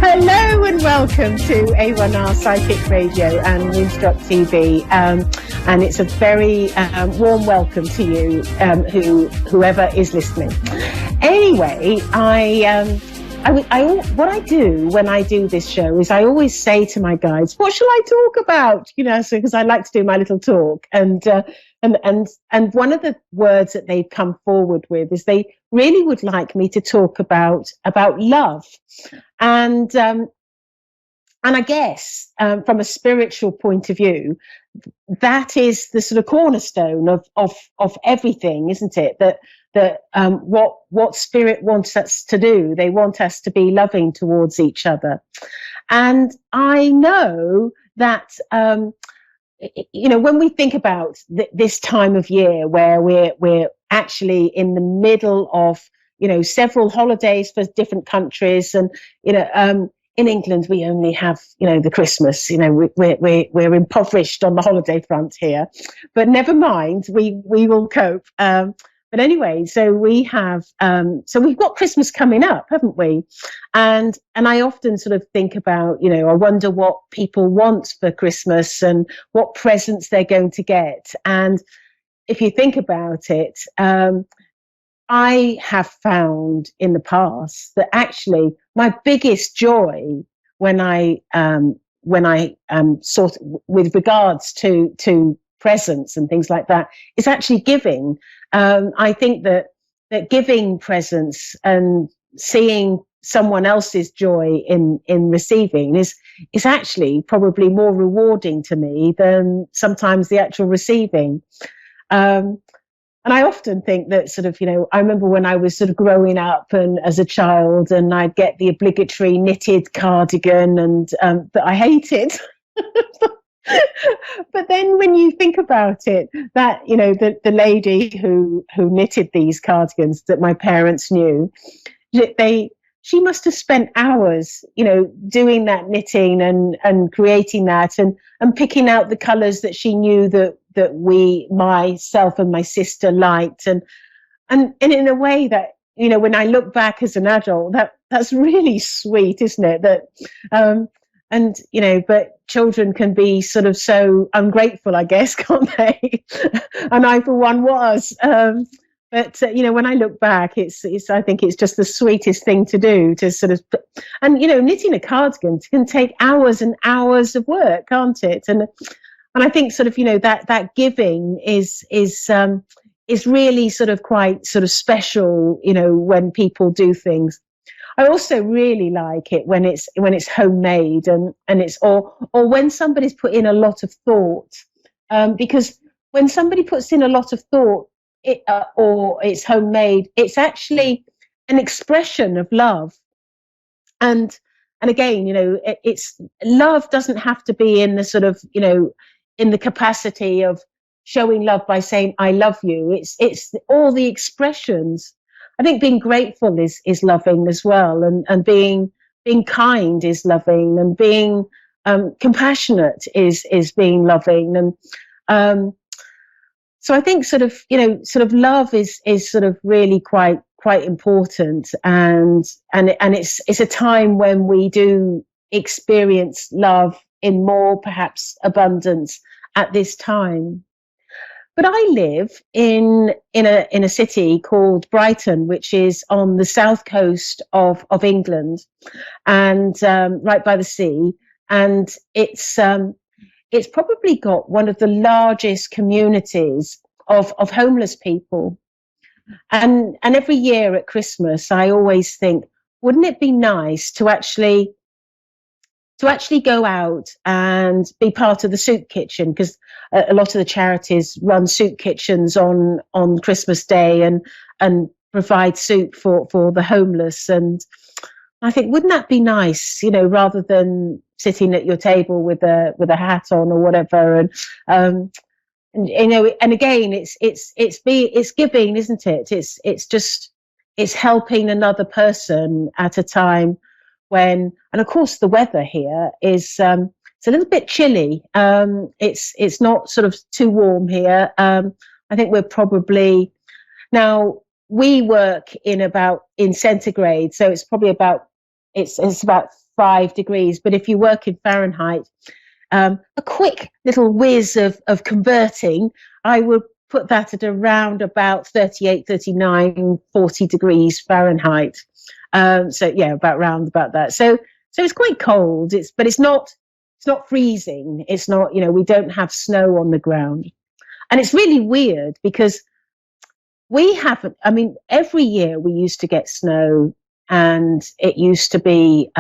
Hello and welcome to A1R Psychic Radio and Moonstruck TV, and it's a very warm welcome to you, whoever is listening. Anyway, what I do when I do this show is I always say to my guides, "What shall I talk about?" You know, so because I like to do my little talk, and one of the words that they've come forward with is they really would like me to talk about love. And I guess from a spiritual point of view, that is the sort of cornerstone of everything, isn't it? That what spirit wants us to do, they want us to be loving towards each other. And I know that when we think about this time of year where we're actually in the middle of several holidays for different countries, and in England we only have the Christmas. We're impoverished on the holiday front here, but never mind, we will cope. But anyway, so we've got Christmas coming up, haven't we? And I often sort of think about, I wonder what people want for Christmas and what presents they're going to get. And if you think about it, I have found in the past that actually my biggest joy when I sort with regards to presents and things like that is actually giving. I think that giving presents and seeing someone else's joy in receiving is actually probably more rewarding to me than sometimes the actual receiving. And I often think that I remember when I was sort of growing up and as a child, and I'd get the obligatory knitted cardigan and that I hated. But then when you think about it, that, the lady who knitted these cardigans that my parents knew, she must have spent hours, doing that knitting and creating that and picking out the colours that she knew that myself and my sister liked. And in a way that, when I look back as an adult, that's really sweet, isn't it? But children can be sort of so ungrateful, I guess, can't they? And I, for one, was. But when I look back, I think it's just the sweetest thing to do to sort of, and knitting a cardigan can take hours and hours of work, can't it? And I think sort of that giving is really sort of quite sort of special, when people do things. I also really like it when it's homemade and it's or when somebody's put in a lot of thought, because when somebody puts in a lot of thought, or it's homemade, it's actually an expression of love. And again, it's love doesn't have to be in the sort of in the capacity of showing love by saying I love you. It's all the expressions. I think being grateful is loving as well, and being kind is loving, and being compassionate is being loving. And so I think sort of love is sort of really quite important, and it's a time when we do experience love in more perhaps abundance at this time. But I live in a city called Brighton, which is on the south coast of England, and right by the sea. And it's probably got one of the largest communities of homeless people. And every year at Christmas, I always think, wouldn't it be nice to actually go out and be part of the soup kitchen, because a lot of the charities run soup kitchens on Christmas Day and provide soup for the homeless. And I think, wouldn't that be nice, rather than sitting at your table with a hat on or whatever. And again, it's giving, isn't it? It's helping another person at a time when, and of course the weather here is it's a little bit chilly. It's not sort of too warm here. I think we're probably, now we work in centigrade, so it's probably about 5 degrees. But if you work in Fahrenheit, a quick little whiz of converting, I would put that at around about 38, 39, 40 degrees Fahrenheit. So yeah, about that. So it's quite cold. But it's not freezing. It's not, we don't have snow on the ground. And it's really weird because we haven't, I mean, every year we used to get snow, and it used to be,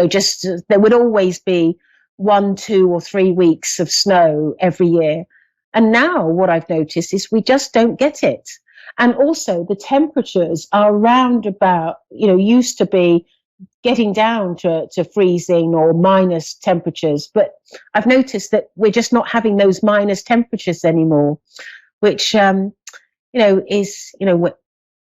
just there would always be 1, 2, or 3 weeks of snow every year. And now what I've noticed is we just don't get it. And also the temperatures are around about, used to be getting down to freezing or minus temperatures. But I've noticed that we're just not having those minus temperatures anymore, which, is,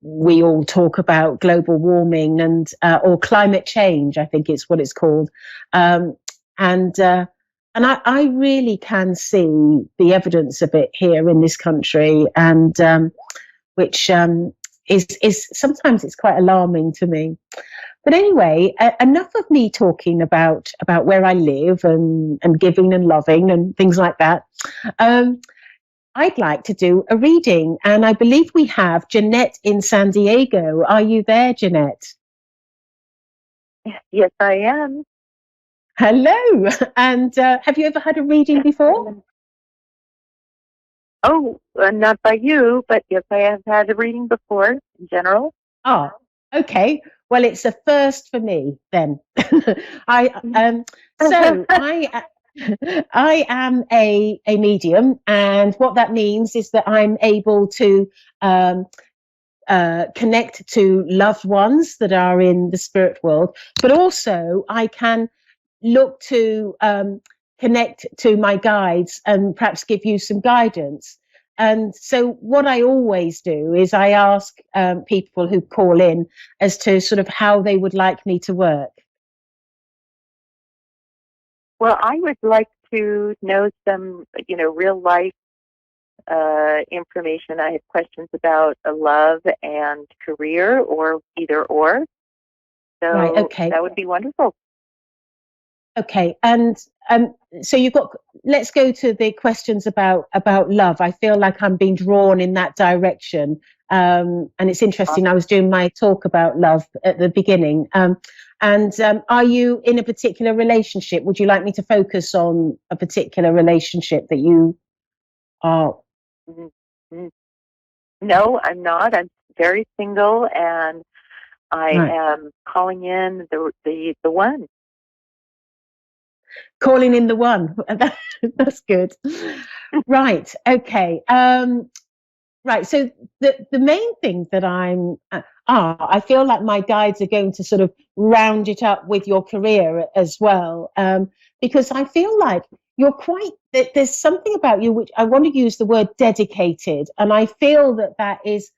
we all talk about global warming and or climate change, I think it's what it's called. And I really can see the evidence of it here in this country, and which is sometimes it's quite alarming to me. But anyway, enough of me talking about where I live and giving and loving and things like that. I'd like to do a reading, and I believe we have Jeanette in San Diego. Are you there, Jeanette? Yes, I am. Hello. And have you ever had a reading before? Oh, not by you, but yes, I have had a reading before in general. Oh, okay. Well, it's a first for me then. I am a medium, and what that means is that I'm able to connect to loved ones that are in the spirit world, but also I can look to connect to my guides and perhaps give you some guidance. And so what I always do is I ask people who call in as to sort of how they would like me to work. Well, I would like to know some, real life information. I have questions about love and career, or either or. So right, okay. That would be wonderful. Okay, and so let's go to the questions about love. I feel like I'm being drawn in that direction, and it's interesting. I was doing my talk about love at the beginning. Are you in a particular relationship? Would you like me to focus on a particular relationship that you are? No, I'm not. I'm very single, and I am calling in the one. Calling in the one. That's good. Right. Okay. Right. So the main thing that I feel like my guides are going to sort of round it up with your career as well, because I feel like there's something about you which I want to use the word dedicated, and I feel that is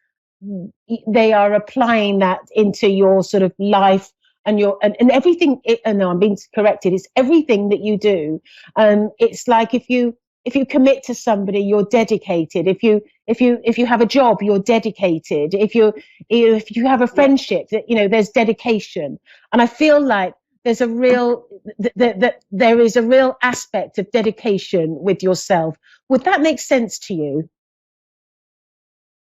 they are applying that into your sort of life and and everything. No, I'm being corrected. It's everything that you do. It's like if you commit to somebody, you're dedicated. If you have a job, you're dedicated. If you have a friendship, there's dedication. And I feel like there's a real that there is a real aspect of dedication with yourself. Would that make sense to you?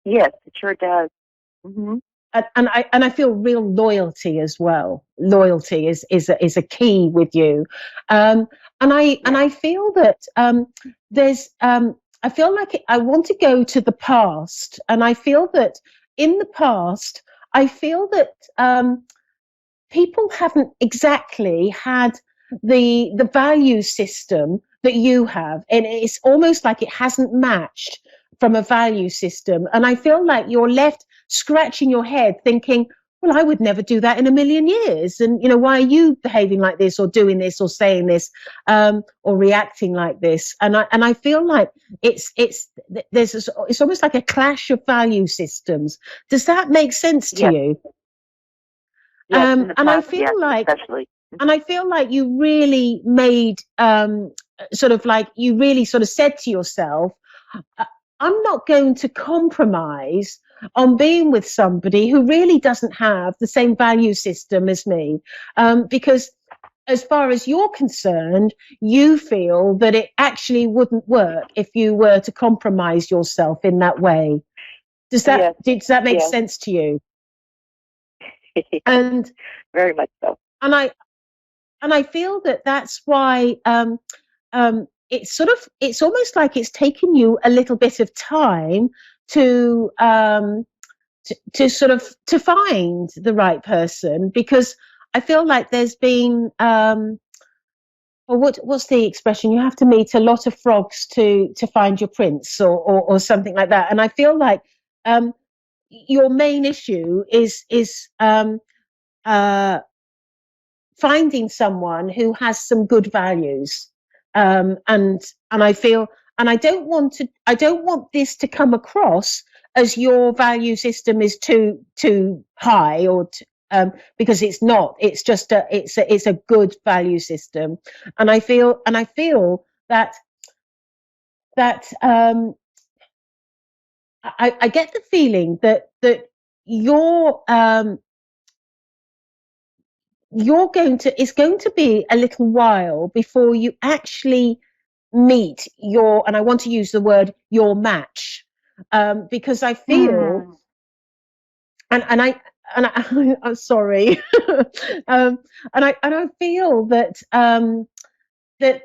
Yes, it sure does. Mm-hmm. And I feel real loyalty as well. Loyalty is a key with you, and I feel that there's I feel like I want to go to the past, and I feel that in the past I feel that people haven't exactly had the value system that you have, and it's almost like it hasn't matched from a value system. And I feel like you're left scratching your head thinking, well, I would never do that in a million years. And, why are you behaving like this or doing this or saying this or reacting like this? And I feel like it's almost like a clash of value systems. Does that make sense to you? Yes, and I feel like, especially. And I feel like you really made you really sort of said to yourself, I'm not going to compromise on being with somebody who really doesn't have the same value system as me, because as far as you're concerned, you feel that it actually wouldn't work if you were to compromise yourself in that way. Does that make sense to you? And very much so. And I feel that that's why it's almost like it's taken you a little bit of time to find the right person, because I feel like there's been what's the expression? You have to meet a lot of frogs to find your prince, or something like that. And I feel like your main issue is finding someone who has some good values, and I feel, and I don't want this to come across as your value system is too high, or because it's not. It's just it's a good value system, and I feel that I get the feeling that you're it's going to be a little while before you actually meet your, and I want to use the word, your match, because I feel, I'm sorry, and I feel that that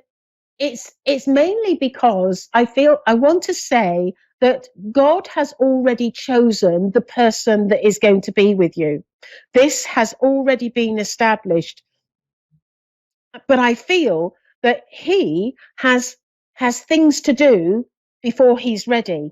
it's mainly because I want to say that God has already chosen the person that is going to be with you. This has already been established. But I feel that he has things to do before he's ready.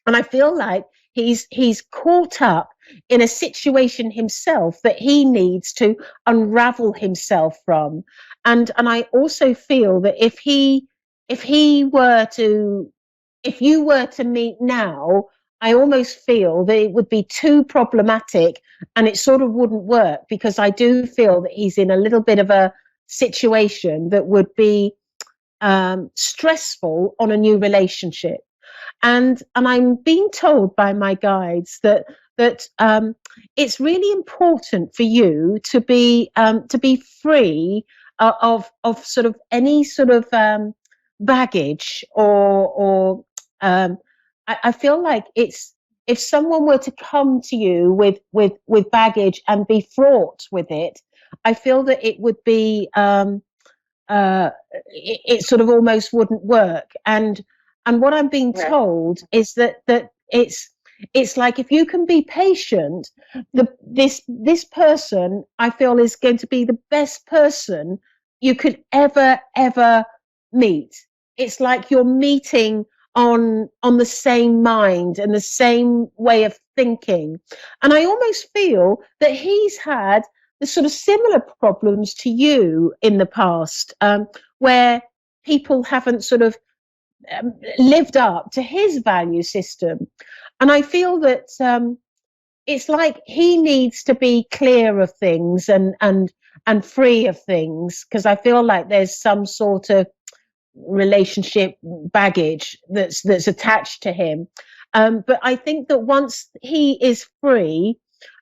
And I feel like he's caught up in a situation himself that he needs to unravel himself from. And I also feel that if you were to meet now, I almost feel that it would be too problematic and it sort of wouldn't work, because I do feel that he's in a little bit of a situation that would be stressful on a new relationship. And I'm being told by my guides that it's really important for you to be free of sort of any sort of baggage, or I feel like it's, if someone were to come to you with baggage and be fraught with it, I feel that it would be it sort of almost wouldn't work. And what I'm being told is that it's like, if you can be patient, this person, I feel, is going to be the best person you could ever meet. It's like you're meeting on the same mind and the same way of thinking. And I almost feel that he's had the sort of similar problems to you in the past, where people haven't sort of lived up to his value system. And I feel that it's like he needs to be clear of things and free of things, because I feel like there's some sort of relationship baggage that's attached to him. But I think that once he is free,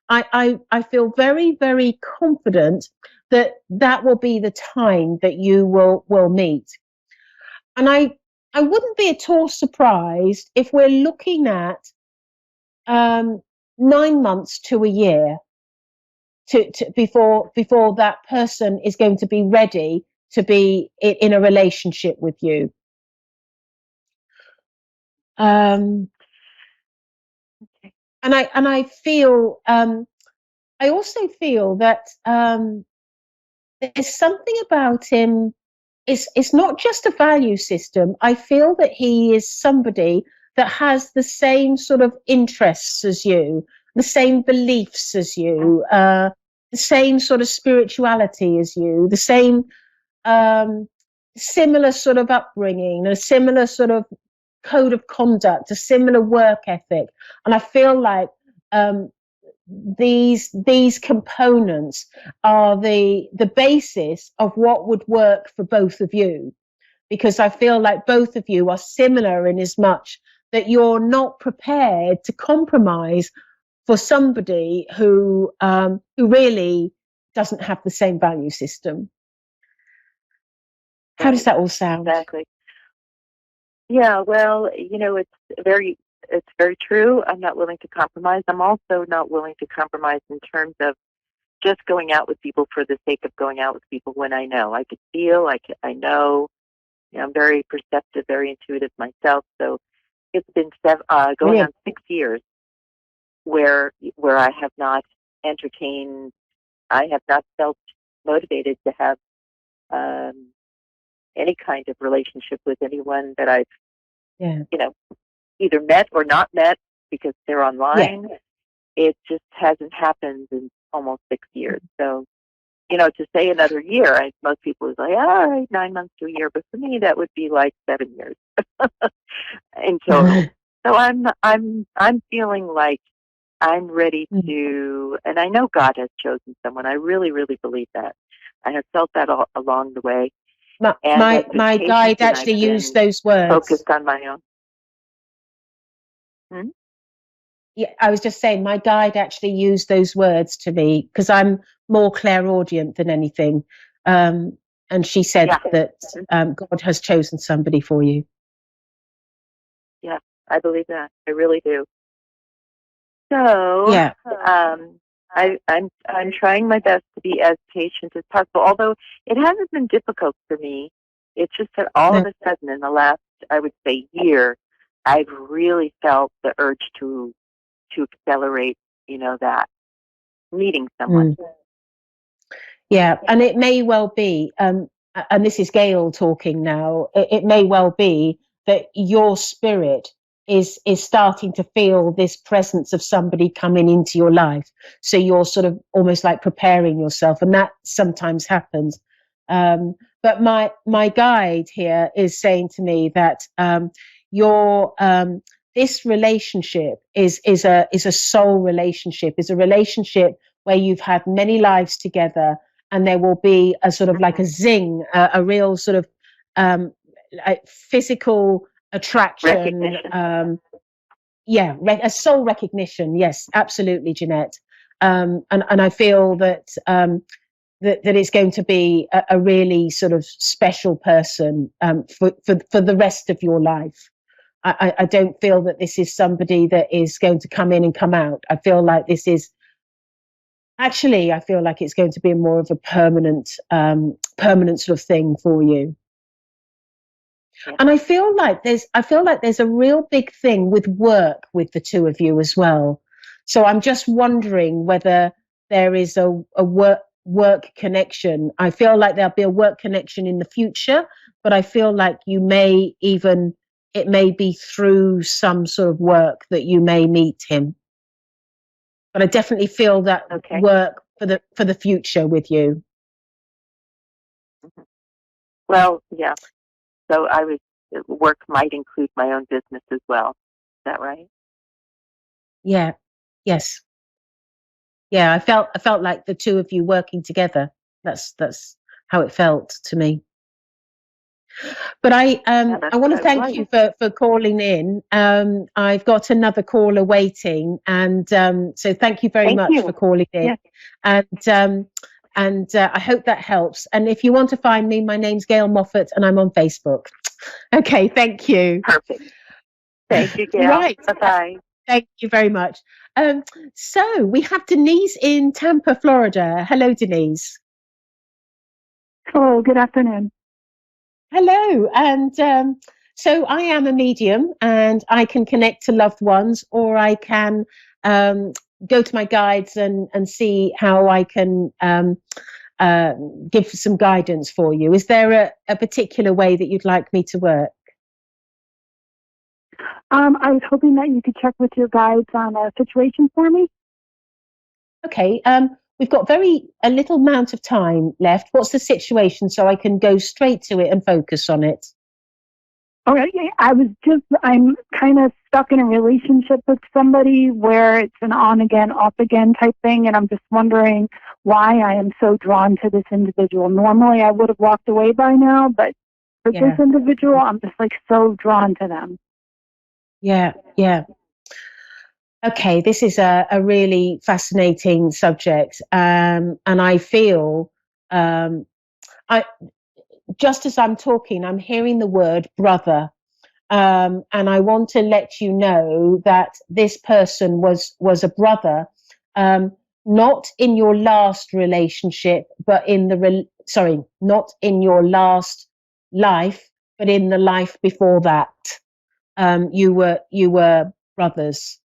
I feel very, very confident that will be the time that you will meet. And I wouldn't be at all surprised if we're looking at 9 months to a year to before that person is going to be ready to be in a relationship with you. And I feel, I also feel that there's something about him. It's not just a value system. I feel that he is somebody that has the same sort of interests as you, the same beliefs as you, the same sort of spirituality as you, the same similar sort of upbringing, a similar sort of code of conduct, a similar work ethic. And I feel like these components are the basis of what would work for both of you, because I feel like both of you are similar in as much that you're not prepared to compromise for somebody who really doesn't have the same value system. How does that all sound? Exactly. Yeah, well, it's very true. I'm not willing to compromise. I'm also not willing to compromise in terms of just going out with people for the sake of going out with people when I know. I could feel, I know. I'm very perceptive, very intuitive myself. So it's been going on 6 years where I have not entertained, I have not felt motivated to have any kind of relationship with anyone that I've, either met or not met because they're online. Yeah. It just hasn't happened in almost 6 years. So, to say another year, most people would say, all right, 9 months to a year. But for me, that would be like 7 years in total. So I'm feeling like I'm ready to, and I know God has chosen someone. I really, really believe that. I have felt that all along the way. My guide actually used those words. Focused on my own. Yeah, I was just saying, my guide actually used those words to me because I'm more clairaudient than anything. And she said that God has chosen somebody for you. Yeah, I believe that. I really do. So, I'm trying my best to be as patient as possible. Although it hasn't been difficult for me, it's just that all of a sudden in the last, I would say, year, I've really felt the urge to accelerate, that meeting someone. Yeah, and it may well be, and this is Gail talking now. It may well be that your spirit is starting to feel this presence of somebody coming into your life. So you're sort of almost like preparing yourself, and that sometimes happens. But my guide here is saying to me that your this relationship is a soul relationship, is a relationship where you've had many lives together, and there will be a sort of like a zing, a real sort of like physical attraction. A soul recognition. Yes, absolutely, Jeanette. And I feel that that it's going to be a really sort of special person for the rest of your life. I don't feel that this is somebody that is going to come in and come out. I feel like this is actually, I feel like it's going to be more of a permanent sort of thing for you. Yeah. And I feel like there's a real big thing with work with the two of you as well. So I'm just wondering whether there is a work connection. I feel like there'll be a work connection in the future, but I feel like it may be through some sort of work that you may meet him. But I definitely feel that work for the future with you. Well, yeah. So work might include my own business as well. Is that right? Yeah. Yes. Yeah, I felt like the two of you working together. That's how it felt to me. But I want to thank you for calling in. I've got another caller waiting, and so thank you very much for calling in. Yeah. And I hope that helps. And if you want to find me, my name's Gail Moffat, and I'm on Facebook. Okay, thank you. Perfect. Thank you, Gail. Right. Bye-bye. Thank you very much. So we have Denise in Tampa, Florida. Hello, Denise. Hello, good afternoon. Hello. And so I am a medium, and I can connect to loved ones, or I can go to my guides and see how I can give some guidance for you. Is there a particular way that you'd like me to work? I was hoping that you could check with your guides on a situation for me. Okay. We've got a little amount of time left. What's the situation so I can go straight to it and focus on it? All right. I'm kind of stuck in a relationship with somebody where it's an on again, off again type thing. And I'm just wondering why I am so drawn to this individual. Normally I would have walked away by now, but for this individual, I'm just like so drawn to them. Yeah, yeah. Okay, this is a really fascinating subject, and I feel, I just as I'm talking, I'm hearing the word brother, and I want to let you know that this person was a brother, um, not in your last relationship, but in the not in your last life, but in the life before that. You were brothers,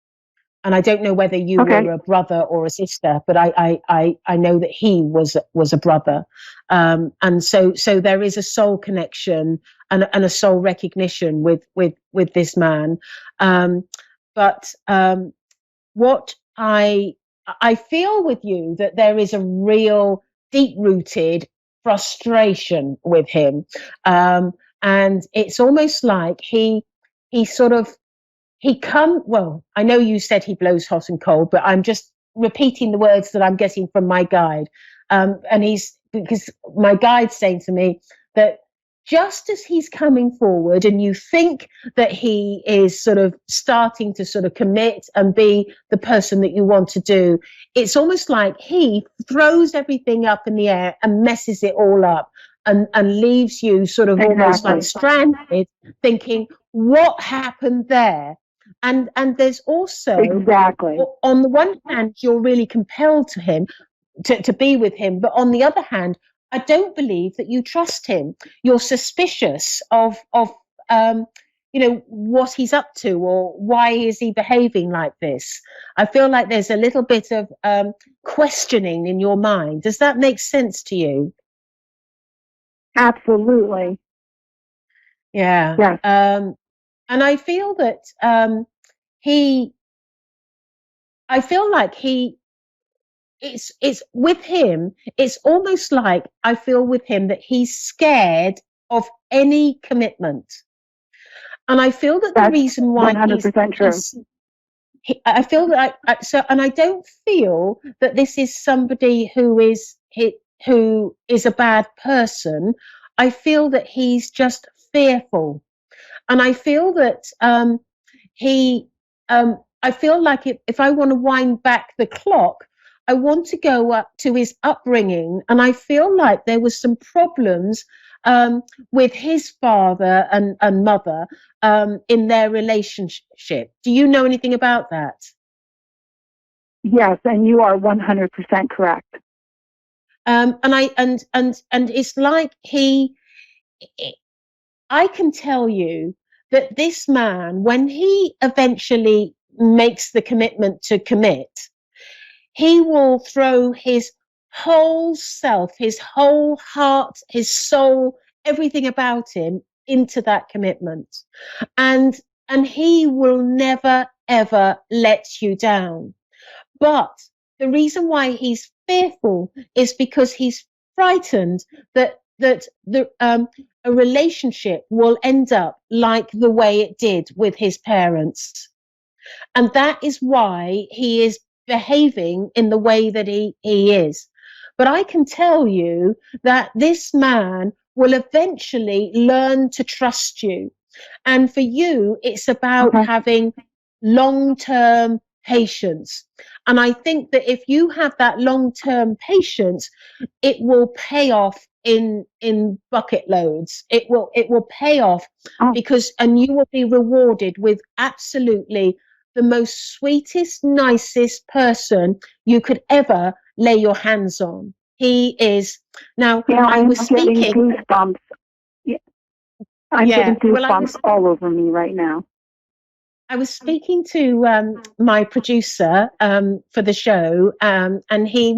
and I don't know whether you were a brother or a sister, but I know that he was a brother, and so there is a soul connection and a soul recognition with this man, but what I feel with you that there is a real deep rooted frustration with him, and it's almost like he sort of well, I know you said he blows hot and cold, but I'm just repeating the words that I'm getting from my guide. And because my guide's saying to me that just as he's coming forward and you think that he is sort of starting to sort of commit and be the person that you want to do, it's almost like he throws everything up in the air and messes it all up and leaves you sort of almost like stranded, thinking, what happened there? And there's also, on the one hand, you're really compelled to him, to be with him, but on the other hand, I don't believe that you trust him. You're suspicious of what he's up to, or why is he behaving like this. I feel like there's a little bit of questioning in your mind. Does that make sense to you? Absolutely. Yeah. Yes. And I feel that I feel like it's with him, it's almost like I feel with him that he's scared of any commitment. And I feel that the reason why 100% true. I feel that and I don't feel that this is somebody who is a bad person. I feel that he's just fearful. And I feel that I feel like if I want to wind back the clock, I want to go up to his upbringing. And I feel like there was some problems with his father and mother in their relationship. Do you know anything about that? Yes, and you are 100% correct. And it's like I can tell you that this man, when he eventually makes the commitment to commit, he will throw his whole self, his whole heart, his soul, everything about him into that commitment. And he will never, ever let you down. But the reason why he's fearful is because he's frightened that a relationship will end up like the way it did with his parents. And that is why he is behaving in the way that he is. But I can tell you that this man will eventually learn to trust you. And for you, it's about having long-term patience. And I think that if you have that long-term patience, it will pay off in bucket loads. It will pay off because, and you will be rewarded with absolutely the most sweetest, nicest person you could ever lay your hands on. He is. Now, I was speaking. Getting goosebumps. Yeah. I'm getting goosebumps all over me right now. I was speaking to my producer for the show, and we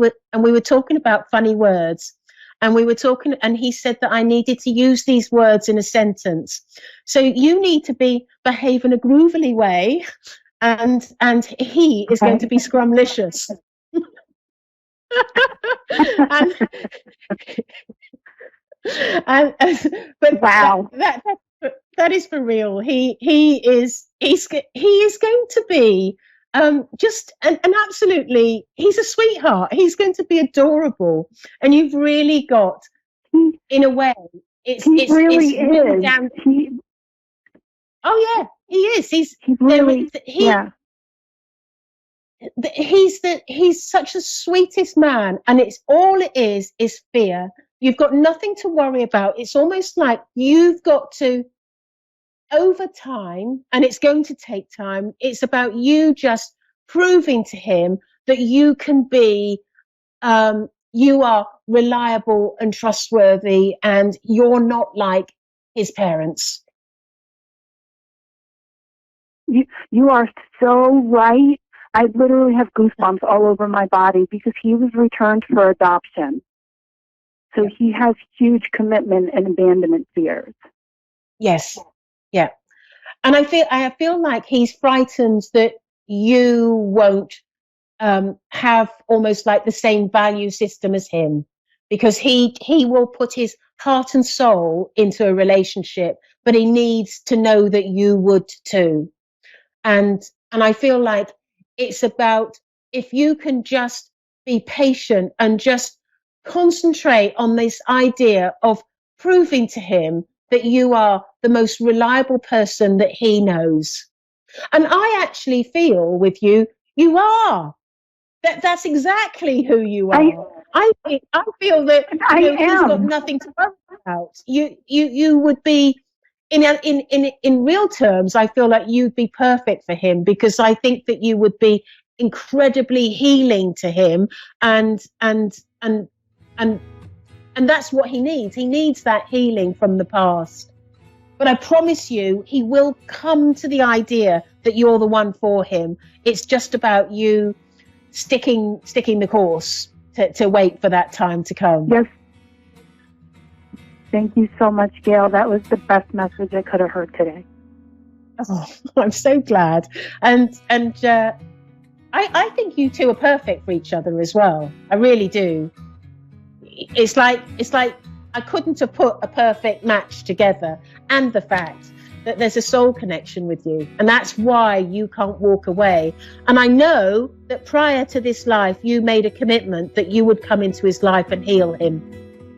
were talking about funny words, and we were talking, and he said that I needed to use these words in a sentence. So you need to behave in a groovily way, and he is going to be scrumlicious. But wow, that is for real. He is going to be just an absolutely. He's a sweetheart. He's going to be adorable, and you've really got, in a way, it's really down. Oh He is. He's really, yeah. He's such the sweetest man, and it's all it is fear. You've got nothing to worry about. It's almost like you've got to, over time, and it's going to take time, it's about you just proving to him that you can be, you are reliable and trustworthy, and you're not like his parents. You are so right. I literally have goosebumps all over my body because he was returned for adoption. So he has huge commitment and abandonment fears. Yes. Yeah. And I feel like he's frightened that you won't have almost like the same value system as him, because he will put his heart and soul into a relationship, but he needs to know that you would too. And I feel like it's about, if you can just be patient and just concentrate on this idea of proving to him that you are the most reliable person that he knows. And I actually feel with you, you are. That's exactly who you are. I feel that he's got nothing to worry about. You would be, in real terms, I feel like you'd be perfect for him, because I think that you would be incredibly healing to him, and that's what he needs. He needs that healing from the past. But I promise you, he will come to the idea that you're the one for him. It's just about you sticking the course to wait for that time to come. Yes. Thank you so much, Gail. That was the best message I could have heard today. Oh, I'm so glad. And I think you two are perfect for each other as well. I really do. It's like I couldn't have put a perfect match together, and the fact that there's a soul connection with you, and that's why you can't walk away. And I know that prior to this life, you made a commitment that you would come into his life and heal him.